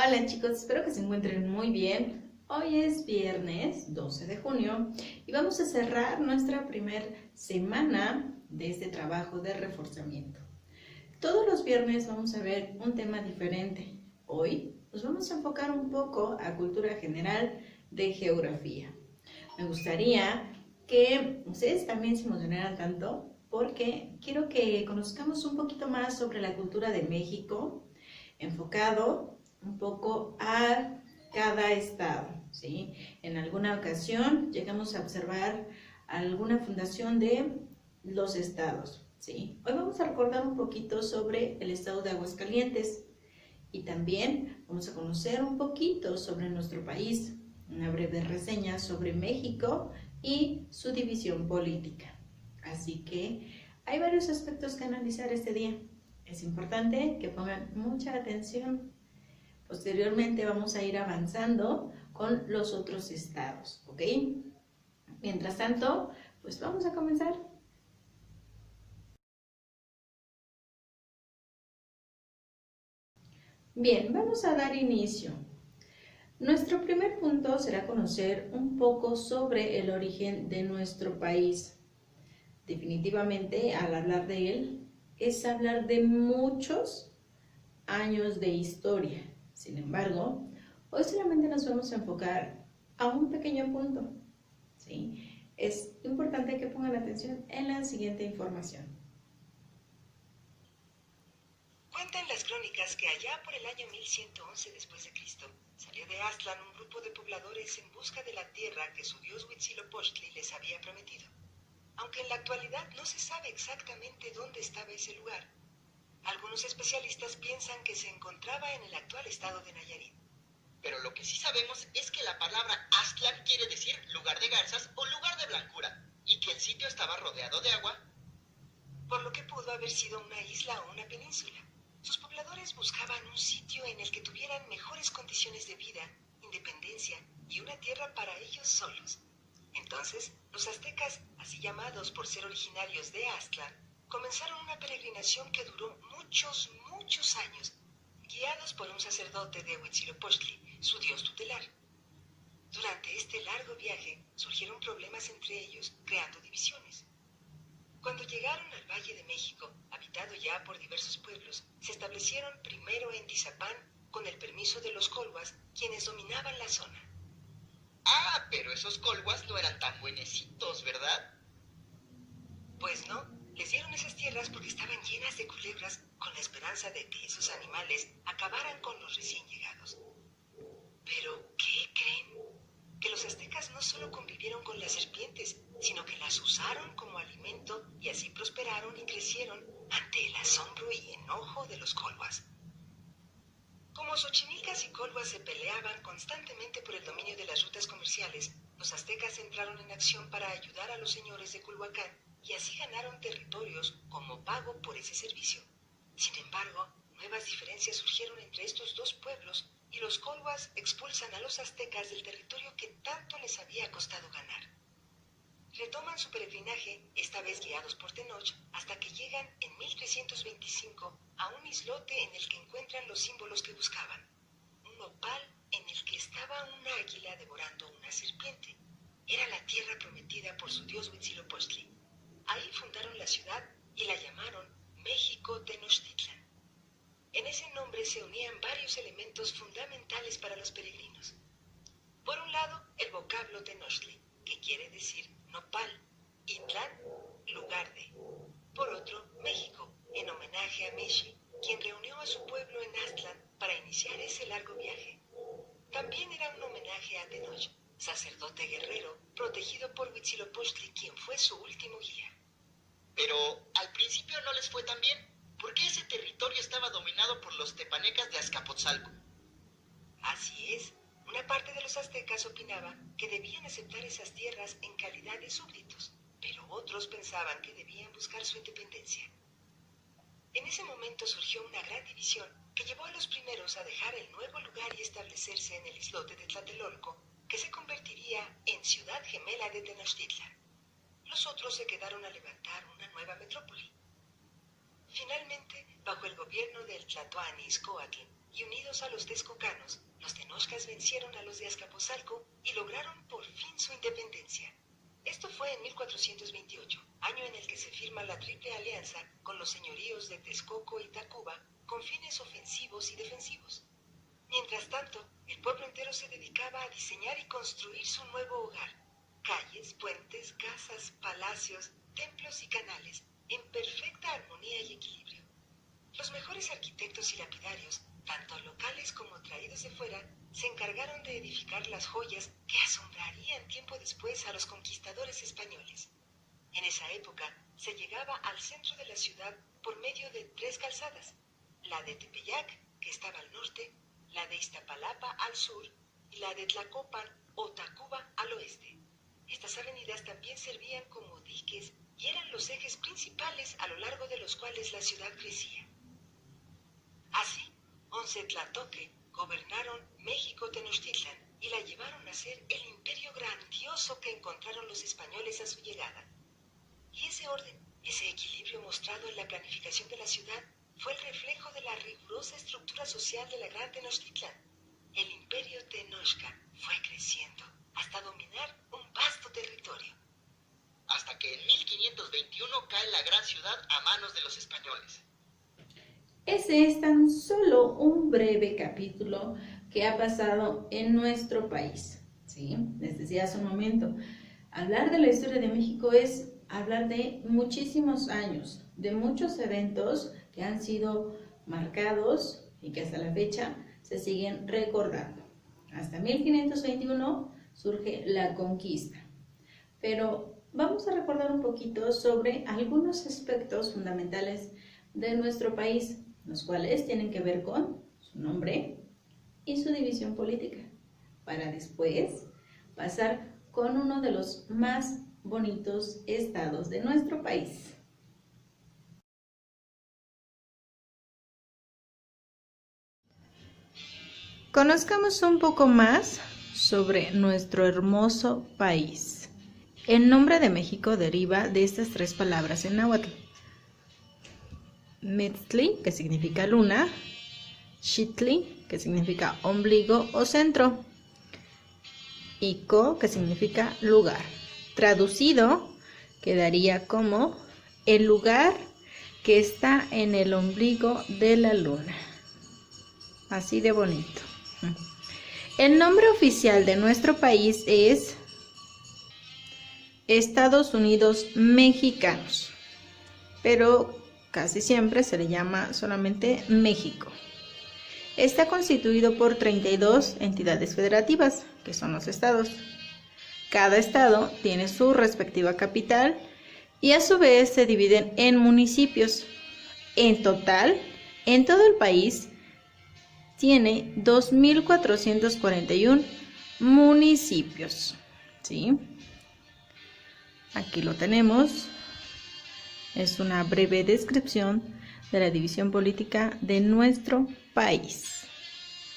Hola chicos, espero que se encuentren muy bien. Hoy es viernes 12 de junio y vamos a cerrar nuestra primera semana de este trabajo de reforzamiento. Todos los viernes vamos a ver un tema diferente. Hoy nos vamos a enfocar un poco a cultura general de geografía. Me gustaría que ustedes también se emocionaran tanto porque quiero que conozcamos un poquito más sobre la cultura de México, enfocado un poco a cada estado, ¿sí? En alguna ocasión llegamos a observar alguna fundación de los estados, ¿sí? Hoy vamos a recordar un poquito sobre el estado de Aguascalientes y también vamos a conocer un poquito sobre nuestro país, una breve reseña sobre México y su división política. Así que hay varios aspectos que analizar este día. Es importante que pongan mucha atención. Posteriormente vamos a ir avanzando con los otros estados, ¿ok? Mientras tanto, pues vamos a comenzar. Bien, vamos a dar inicio. Nuestro primer punto será conocer un poco sobre el origen de nuestro país. Definitivamente, al hablar de él, es hablar de muchos años de historia. Sin embargo, hoy solamente nos vamos a enfocar a un pequeño punto, ¿sí? Es importante que pongan atención en la siguiente información. Cuentan las crónicas que allá por el año 1111 después de Cristo salió de Aztlán un grupo de pobladores en busca de la tierra que su dios Huitzilopochtli les había prometido, aunque en la actualidad no se sabe exactamente dónde estaba ese lugar. Algunos especialistas piensan que se encontraba en el actual estado de Nayarit. Pero lo que sí sabemos es que la palabra Aztlán quiere decir lugar de garzas o lugar de blancura, y que el sitio estaba rodeado de agua, por lo que pudo haber sido una isla o una península. Sus pobladores buscaban un sitio en el que tuvieran mejores condiciones de vida, independencia y una tierra para ellos solos. Entonces, los aztecas, así llamados por ser originarios de Aztlán, comenzaron una peregrinación que duró muchos años, guiados por un sacerdote de Huitzilopochtli, su dios tutelar. Durante este largo viaje surgieron problemas entre ellos, creando divisiones. Cuando llegaron al Valle de México, habitado ya por diversos pueblos, se establecieron primero en Tizapán con el permiso de los colhuas, quienes dominaban la zona. Ah, pero esos colhuas no eran tan buenecitos, ¿verdad? Pues no, les dieron esas tierras porque estaban llenas de culebras, con la esperanza de que esos animales acabaran con los recién llegados. Pero, ¿qué creen? Que los aztecas no solo convivieron con las serpientes, sino que las usaron como alimento y así prosperaron y crecieron ante el asombro y enojo de los colhuas. Como xochimilcas y colhuas se peleaban constantemente por el dominio de las rutas comerciales, los aztecas entraron en acción para ayudar a los señores de Culhuacán y así ganaron territorios como pago por ese servicio. Sin embargo, nuevas diferencias surgieron entre estos dos pueblos y los colhuas expulsan a los aztecas del territorio que tanto les había costado ganar. Retoman su peregrinaje, esta vez guiados por Tenoch, hasta que llegan en 1325 a un islote en el que encuentran los símbolos que buscaban. Un nopal en el que estaba una águila devorando una serpiente. Era la tierra prometida por su dios Huitzilopochtli. Ahí fundaron la ciudad y la llamaron México Tenochtitlan. En ese nombre se unían varios elementos fundamentales para los peregrinos. Por un lado, el vocablo Tenochtli, que quiere decir nopal, y Tlán, lugar de. Por otro, México, en homenaje a Meshi, quien reunió a su pueblo en Aztlán para iniciar ese largo viaje. También era un homenaje a Tenoch, sacerdote guerrero, protegido por Huitzilopochtli, quien fue su último guía. Pero al principio no les fue tan bien, porque ese territorio estaba dominado por los tepanecas de Azcapotzalco. Así es, una parte de los aztecas opinaba que debían aceptar esas tierras en calidad de súbditos, pero otros pensaban que debían buscar su independencia. En ese momento surgió una gran división que llevó a los primeros a dejar el nuevo lugar y establecerse en el islote de Tlatelolco, que se convertiría en ciudad gemela de Tenochtitlan. Los otros se quedaron a levantar una nueva metrópoli. Finalmente, bajo el gobierno del Tlatoani Izcóatl, y unidos a los texcocanos, los tenochcas vencieron a los de Azcapotzalco y lograron por fin su independencia. Esto fue en 1428, año en el que se firma la Triple Alianza con los señoríos de Texcoco y Tacuba con fines ofensivos y defensivos. Mientras tanto, el pueblo entero se dedicaba a diseñar y construir su nuevo hogar. Calles, puentes, casas, palacios, templos y canales, en perfecta armonía y equilibrio. Los mejores arquitectos y lapidarios, tanto locales como traídos de fuera, se encargaron de edificar las joyas que asombrarían tiempo después a los conquistadores españoles. En esa época se llegaba al centro de la ciudad por medio de 3 calzadas, la de Tepeyac, que estaba al norte, la de Iztapalapa al sur y la de Tlacopan o Tacuba al oeste. Estas avenidas también servían como diques y eran los ejes principales a lo largo de los cuales la ciudad crecía. Así, 11 tlatoque gobernaron México Tenochtitlan y la llevaron a ser el imperio grandioso que encontraron los españoles a su llegada. Y ese orden, ese equilibrio mostrado en la planificación de la ciudad, fue el reflejo de la rigurosa estructura social de la Gran Tenochtitlan. El imperio Tenochca fue creciendo hasta dominar un vasto territorio. Hasta que en 1521 cae la gran ciudad a manos de los españoles. Ese es tan solo un breve capítulo que ha pasado en nuestro país, ¿sí? Les decía hace un momento, hablar de la historia de México es hablar de muchísimos años, de muchos eventos que han sido marcados y que hasta la fecha se siguen recordando. Hasta 1521 surge la conquista, pero vamos a recordar un poquito sobre algunos aspectos fundamentales de nuestro país, los cuales tienen que ver con su nombre y su división política, para después pasar con uno de los más bonitos estados de nuestro país. Conozcamos un poco más sobre nuestro hermoso país. El nombre de México deriva de estas 3 palabras en náhuatl. Metzli, que significa luna, Xitli, que significa ombligo o centro, y Co, que significa lugar. Traducido, quedaría como el lugar que está en el ombligo de la luna. Así de bonito. El nombre oficial de nuestro país es Estados Unidos Mexicanos, pero casi siempre se le llama solamente México. Está constituido por 32 entidades federativas, que son los estados. Cada estado tiene su respectiva capital y a su vez se dividen en municipios. En total, en todo el país, tiene 2.441 municipios. ¿Sí? Aquí lo tenemos. Es una breve descripción de la división política de nuestro país.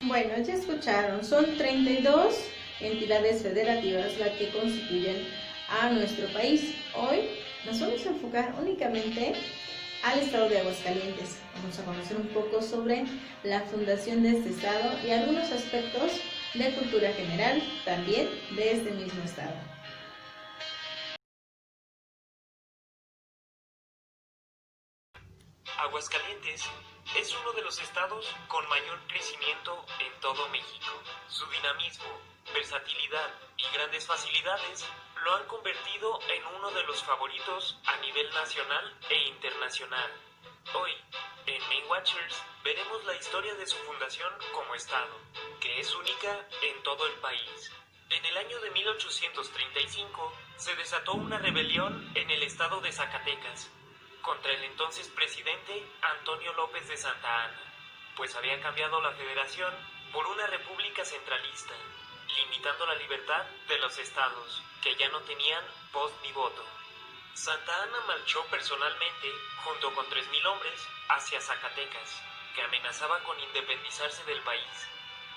Bueno, ya escucharon, son 32 entidades federativas las que constituyen a nuestro país. Hoy nos vamos a enfocar únicamente al estado de Aguascalientes. Vamos a conocer un poco sobre la fundación de este estado y algunos aspectos de cultura general también de este mismo estado. Aguascalientes es uno de los estados con mayor crecimiento en todo México. Su dinamismo, versatilidad y grandes facilidades lo han convertido en uno de los favoritos a nivel nacional e internacional. Hoy, en Main Watchers, veremos la historia de su fundación como estado, que es única en todo el país. En el año de 1835 se desató una rebelión en el estado de Zacatecas contra el entonces presidente Antonio López de Santa Anna, pues había cambiado la federación por una república centralista, limitando la libertad de los estados, que ya no tenían voz ni voto. Santa Anna marchó personalmente, junto con 3.000 hombres, hacia Zacatecas, que amenazaba con independizarse del país.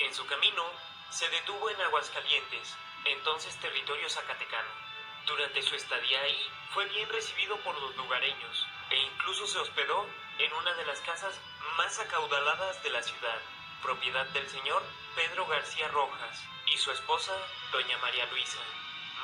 En su camino, se detuvo en Aguascalientes, entonces territorio zacatecano. Durante su estadía ahí, fue bien recibido por los lugareños e incluso se hospedó en una de las casas más acaudaladas de la ciudad, propiedad del señor Pedro García Rojas y su esposa, doña María Luisa.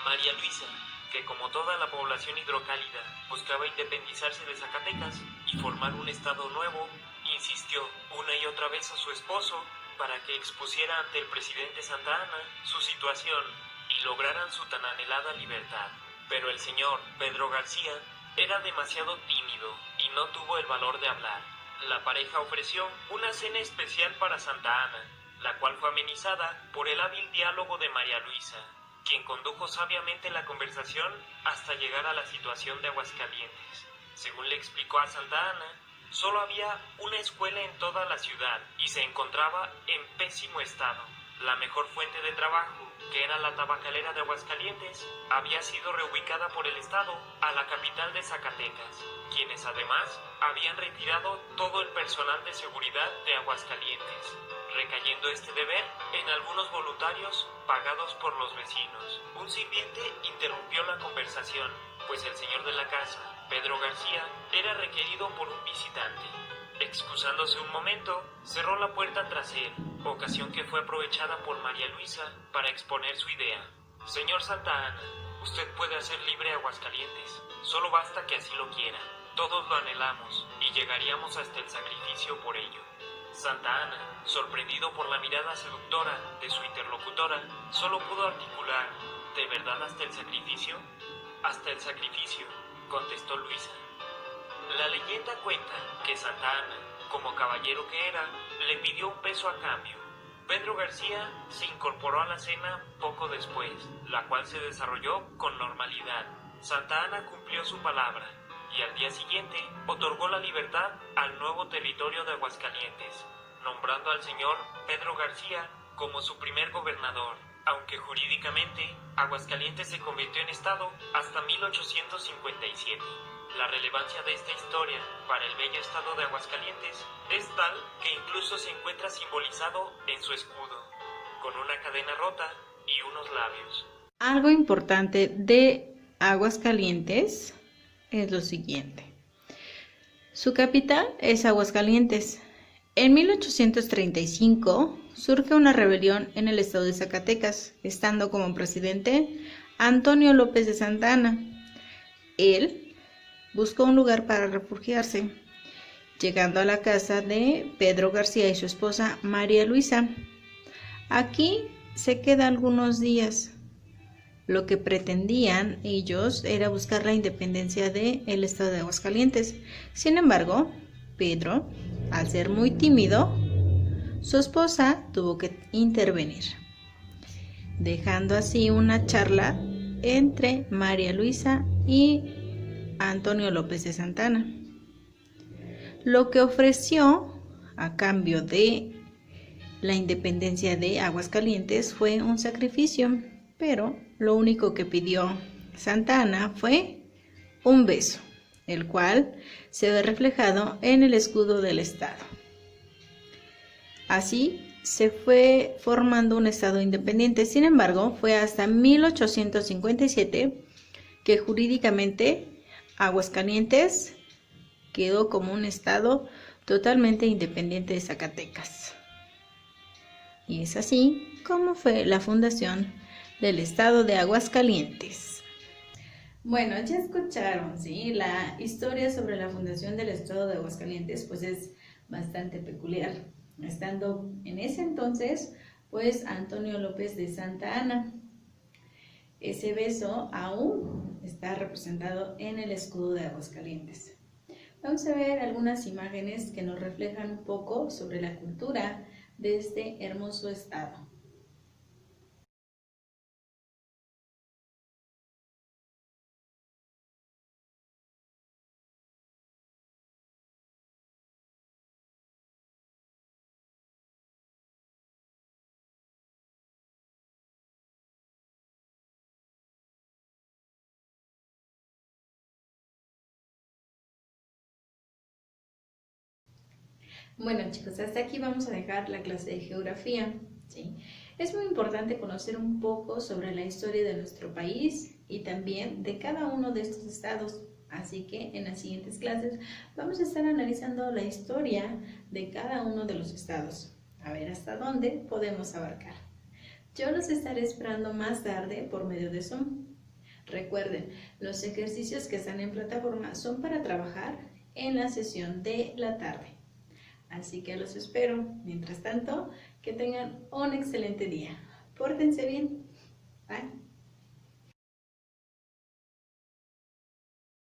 María Luisa, que como toda la población hidrocálida buscaba independizarse de Zacatecas y formar un estado nuevo, insistió una y otra vez a su esposo para que expusiera ante el presidente Santa Anna su situación y lograran su tan anhelada libertad. Pero el señor Pedro García era demasiado tímido y no tuvo el valor de hablar. La pareja ofreció una cena especial para Santa Anna, la cual fue amenizada por el hábil diálogo de María Luisa, quien condujo sabiamente la conversación hasta llegar a la situación de Aguascalientes. Según le explicó a Santa Anna, solo había una escuela en toda la ciudad y se encontraba en pésimo estado. La mejor fuente de trabajo, que era la tabacalera de Aguascalientes, había sido reubicada por el Estado a la capital de Zacatecas, quienes además habían retirado todo el personal de seguridad de Aguascalientes, recayendo este deber en algunos voluntarios pagados por los vecinos. Un sirviente interrumpió la conversación, pues el señor de la casa, Pedro García, era requerido por un visitante. Excusándose un momento, cerró la puerta tras él, ocasión que fue aprovechada por María Luisa para exponer su idea. Señor Santa Anna, usted puede hacer libre a Aguascalientes, solo basta que así lo quiera. Todos lo anhelamos y llegaríamos hasta el sacrificio por ello. Santa Anna, sorprendido por la mirada seductora de su interlocutora, solo pudo articular: ¿de verdad hasta el sacrificio? Hasta el sacrificio, contestó Luisa. La leyenda cuenta que Santa Anna, como caballero que era, le pidió un peso a cambio. Pedro García se incorporó a la cena poco después, la cual se desarrolló con normalidad. Santa Anna cumplió su palabra y al día siguiente otorgó la libertad al nuevo territorio de Aguascalientes, nombrando al señor Pedro García como su primer gobernador, aunque jurídicamente Aguascalientes se convirtió en estado hasta 1857. La relevancia de esta historia para el bello estado de Aguascalientes es tal que incluso se encuentra simbolizado en su escudo, con una cadena rota y unos labios. Algo importante de Aguascalientes es lo siguiente. Su capital es Aguascalientes. En 1835 surge una rebelión en el estado de Zacatecas, estando como presidente Antonio López de Santa Anna. Él buscó un lugar para refugiarse, llegando a la casa de Pedro García y su esposa María Luisa. Aquí se queda algunos días. Lo que pretendían ellos era buscar la independencia del estado de Aguascalientes. Sin embargo, Pedro, al ser muy tímido, su esposa tuvo que intervenir, dejando así una charla entre María Luisa y Antonio López de Santa Anna. Lo que ofreció a cambio de la independencia de Aguascalientes fue un sacrificio, pero lo único que pidió Santa Anna fue un beso, el cual se ve reflejado en el escudo del estado. Así se fue formando un estado independiente. Sin embargo, fue hasta 1857 que jurídicamente Aguascalientes quedó como un estado totalmente independiente de Zacatecas. Y es así como fue la fundación del estado de Aguascalientes. Bueno, ya escucharon, ¿sí? La historia sobre la fundación del estado de Aguascalientes pues es bastante peculiar. Estando en ese entonces, pues Antonio López de Santa Anna. Ese beso aún está representado en el escudo de Aguascalientes. Vamos a ver algunas imágenes que nos reflejan un poco sobre la cultura de este hermoso estado. Bueno chicos, hasta aquí vamos a dejar la clase de geografía, ¿sí? Es muy importante conocer un poco sobre la historia de nuestro país y también de cada uno de estos estados. Así que en las siguientes clases vamos a estar analizando la historia de cada uno de los estados. a ver hasta dónde podemos abarcar. Yo los estaré esperando más tarde por medio de Zoom. Recuerden, los ejercicios que están en plataforma son para trabajar en la sesión de la tarde. Así que los espero. Mientras tanto, que tengan un excelente día. Pórtense bien. Bye.